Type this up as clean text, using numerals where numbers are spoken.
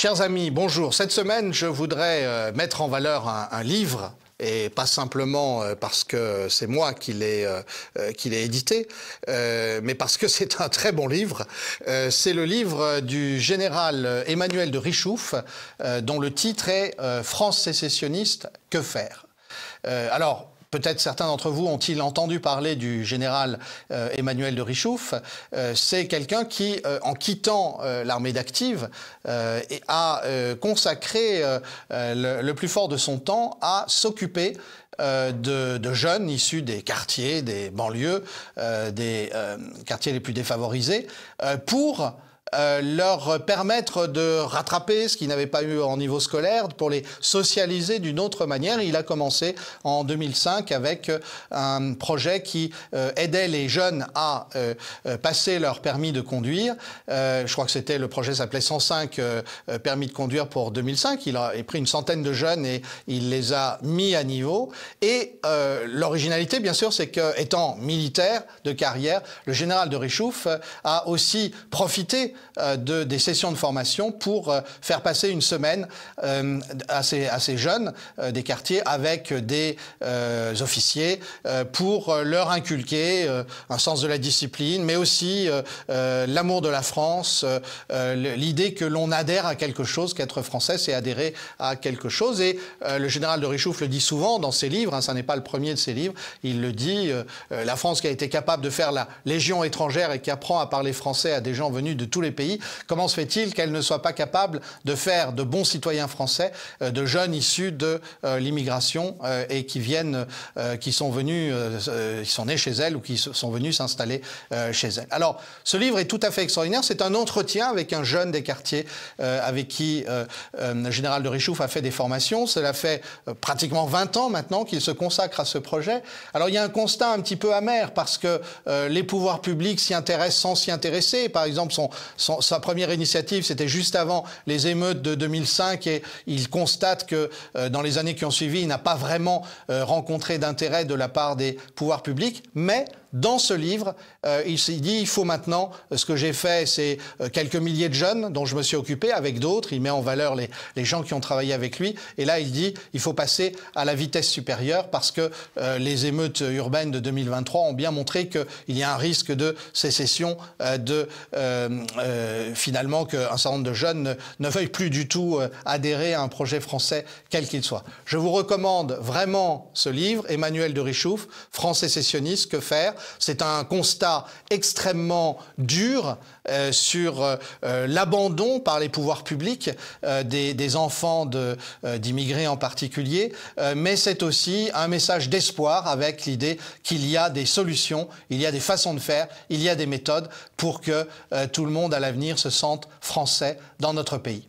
Chers amis, bonjour. Cette semaine, je voudrais mettre en valeur un livre, et pas simplement parce que c'est moi qui l'ai édité, mais parce que c'est un très bon livre. C'est le livre du général Emmanuel de Richouf, dont le titre est « France sécessionniste, que faire ?» Alors, peut-être certains d'entre vous ont-ils entendu parler du général Emmanuel de Richouf. C'est quelqu'un qui, en quittant l'armée d'active, a consacré le plus fort de son temps à s'occuper de jeunes issus des quartiers, des banlieues, des quartiers les plus défavorisés, pour leur permettre de rattraper ce qu'ils n'avaient pas eu en niveau scolaire, pour les socialiser d'une autre manière. Il a commencé en 2005 avec un projet qui aidait les jeunes à passer leur permis de conduire. Je crois que le projet s'appelait 105 permis de conduire pour 2005. Il a pris une centaine de jeunes et il les a mis à niveau. Et l'originalité, bien sûr, c'est que, étant militaire de carrière, le général de Richouf a aussi profité des sessions de formation pour faire passer une semaine à ces jeunes des quartiers avec des officiers pour leur inculquer un sens de la discipline, mais aussi l'amour de la France, l'idée que l'on adhère à quelque chose, qu'être français, c'est adhérer à quelque chose. Et le général de Richouf le dit souvent dans ses livres, ça n'est pas le premier de ses livres, il le dit, la France qui a été capable de faire la Légion étrangère et qui apprend à parler français à des gens venus de tous les pays, comment se fait-il qu'elle ne soit pas capable de faire de bons citoyens français, de jeunes issus de l'immigration et qui sont nés chez elle ou qui sont venus s'installer chez elle. Alors, ce livre est tout à fait extraordinaire. C'est un entretien avec un jeune des quartiers avec qui le général de Richouf a fait des formations. Cela fait pratiquement 20 ans maintenant qu'il se consacre à ce projet. Alors, il y a un constat un petit peu amer parce que les pouvoirs publics s'y intéressent sans s'y intéresser. Par exemple, sa première initiative, c'était juste avant les émeutes de 2005 et il constate que dans les années qui ont suivi, il n'a pas vraiment rencontré d'intérêt de la part des pouvoirs publics, mais dans ce livre, il s'est dit, il faut maintenant, ce que j'ai fait, c'est quelques milliers de jeunes dont je me suis occupé avec d'autres. Il met en valeur les gens qui ont travaillé avec lui. Et là, il dit, il faut passer à la vitesse supérieure parce que les émeutes urbaines de 2023 ont bien montré qu'il y a un risque de sécession, finalement qu'un certain nombre de jeunes ne veuillent plus du tout adhérer à un projet français, quel qu'il soit. Je vous recommande vraiment ce livre, Emmanuel de Richouf, France sécessionniste, que faire? C'est un constat extrêmement dur sur l'abandon par les pouvoirs publics des enfants d'immigrés en particulier, mais c'est aussi un message d'espoir avec l'idée qu'il y a des solutions, il y a des façons de faire, il y a des méthodes pour que tout le monde à l'avenir se sente français dans notre pays.